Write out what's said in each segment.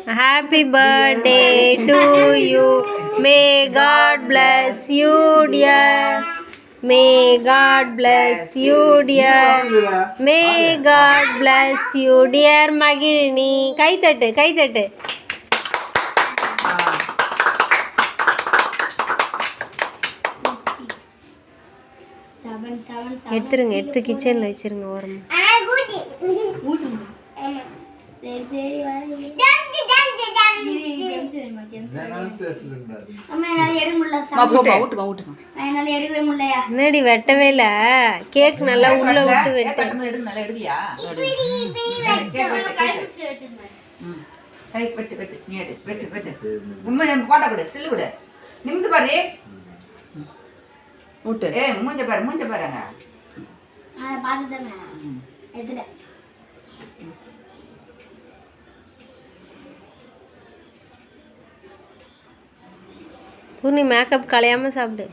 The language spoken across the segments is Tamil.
Happy birthday to you. May God bless you, dear. May God bless you, dear. May God bless you, dear Magini. கை தட்டு கை தட்டு. எடுத்துருங்க, எடுத்து கிச்சனில் வச்சிருங்க ஓரமா. முன்னாடி வெட்டவே இல்லை, கேக் நல்லா உள்ள விட்டு வெட்டு. விட்டு மூஞ்ச பாரு மூஞ்ச பாருங்க. பூர்ணி மேக்கப் கலையாம சாப்பிடு.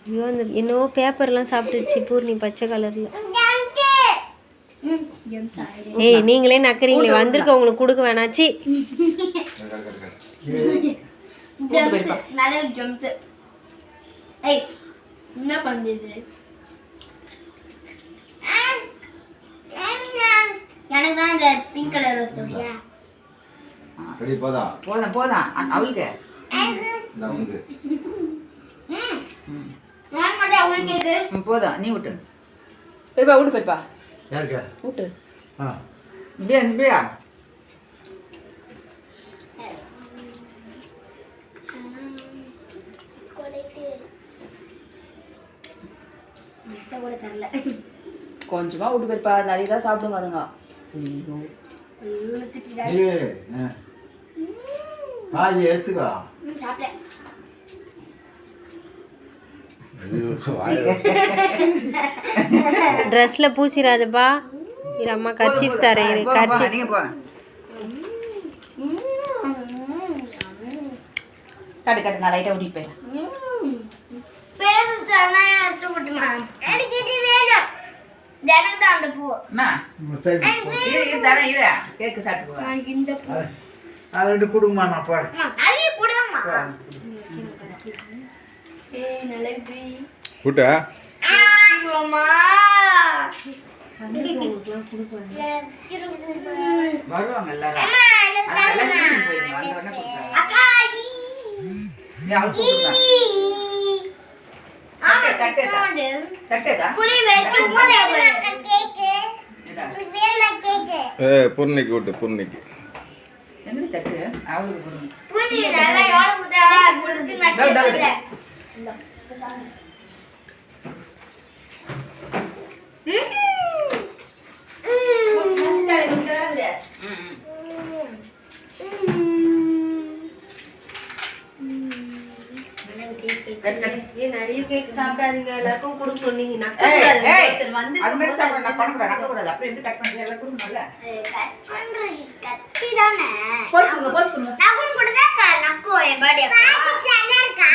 ஐயோ அந்த என்னவோ பேப்பர்லாம் சாப்பிட்டுருச்சு பூர்ணி பச்சை கலர்ல. ஏய் நீங்களே நக்குறீங்களே, வந்திருக்க உங்களுக்கு கொடுக்க வேணாச்சு. என்ன பண்ணுது? எனக்கு தான் இந்த பிங்க் கலர் ரோஸ் ஓகே. அடி போதா போதா போதா அவளுக்கு நமக்கு நான் மட்டும் அவளுக்கு கேக்கு போதா. நீ விட்டு பெரியப்பா விட்டு பெரியப்பா யாருக்கு விட்டு. இப்படியா இப்படியா கூட தரல. கொஞ்சமா விட்டு பெரியப்பா, நிறைய தான் சாப்பிடுங்க அதுங்க. பாதி எடுத்துக்கோ. ட்ரெஸ்ல பூசிராதப்பா. இது அம்மா கர்ச்சீஃப் தரேன். கர்ச்சீஃப் நீங்க போ. கட்டு கட்டு நான் லைட்டா ஊட்டிட்டு போயிடுறேன். பேரு சனா சுட்டுமா. எனக்கு இது வேணும். எனக்கு தான் அந்த பூ. அம்மா இது தரேன் இரு. கேக் சாப்பிட்டு போ. எனக்கு இந்த பூ. அது ரெண்டு குடுங்கம்மா நான் போறேன். அது குடுங்கம்மா. ஏய் நலபி. கூட்டா? அம்மா. வருவாங்க எல்லாரும். எல்லாரும் போயிடுங்க. அந்த உடனே கொடுத்தாங்க. அக்காடி. ஏய் அவள் கொடுத்தாங்க. தட்டேதா புளி வெச்சு ஊற வைக்க கேக். இது வேற கேக். பூர்ணிக்கு விட்டு பூர்ணிக்கு. எங்க தட்டு அவளுக்கு கொடுங்க. புளி நல்லா யோட புதா புளிச்சு நட்டேன். நிறைய கேக் சாப்பிடாதீங்க, எல்லாருக்கும் கொடுக்கணும். நீங்க அது மாதிரி சாப்பிட நான் பண்ணக்கூடாது, நக்கக்கூடாது. அப்படியே இருந்து கட் பண்ணி எல்லாம் கொடுக்கணும்ல. கட் பண்றது கத்தி தானே. போஸ்டுங்க போஸ்டுங்க. நான் கூட கொடுத்தா நக்கோ என் பர்த்டே பாக்கெட் என்ன இருக்கா?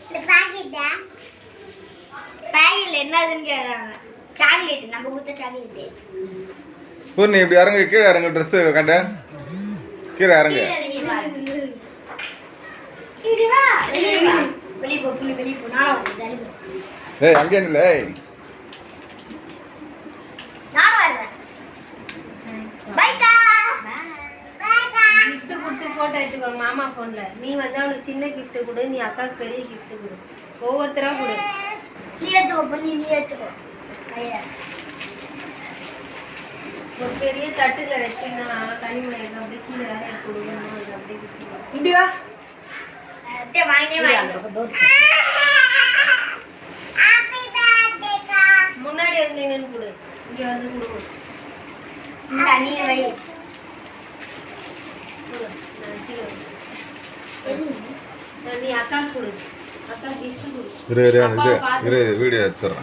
இந்த பாக்கெட்டா பாக்கெட்ல என்னதுன்னு கேக்குறாங்க. சாக்லேட் நம்ம ஊத்த சாக்லேட். பூர்ணி இப்படி இறங்க, கீழே இறங்க. ட்ரெஸ் கட்ட கீழே இறங்க. ஏய் அங்கே இல்ல. நான் வரேன். பை கா. gift கொடுத்து போட்டோ எடுத்துக்கோ மாமா போன்ல. நீ வந்து அவளுக்கு சின்ன gift கொடு, நீ அக்காவுக்கு பெரிய gift கொடு. ஒவ்வொருத்தரா கொடு. நீ எடுத்துக்கோ, நீ எடுத்துக்கோ. கையில ஒரு பெரிய தட்டுல வச்சினா கனிமலை அப்படியே கீழே இறக்கி கொடுக்கணும். அது அப்படியே இப்படி வா. அப்படியே வாங்கினே வாங்க. ஹாப்பி பர்த்டே கா. முன்னாடி வந்து நின்னு கொடு. இங்க வந்து கொடு. தண்ணி வை. நீ அக்காவுக்கு கொடு. அக்கா gift கொடு. இரு வீடியோ எடுத்துறேன்.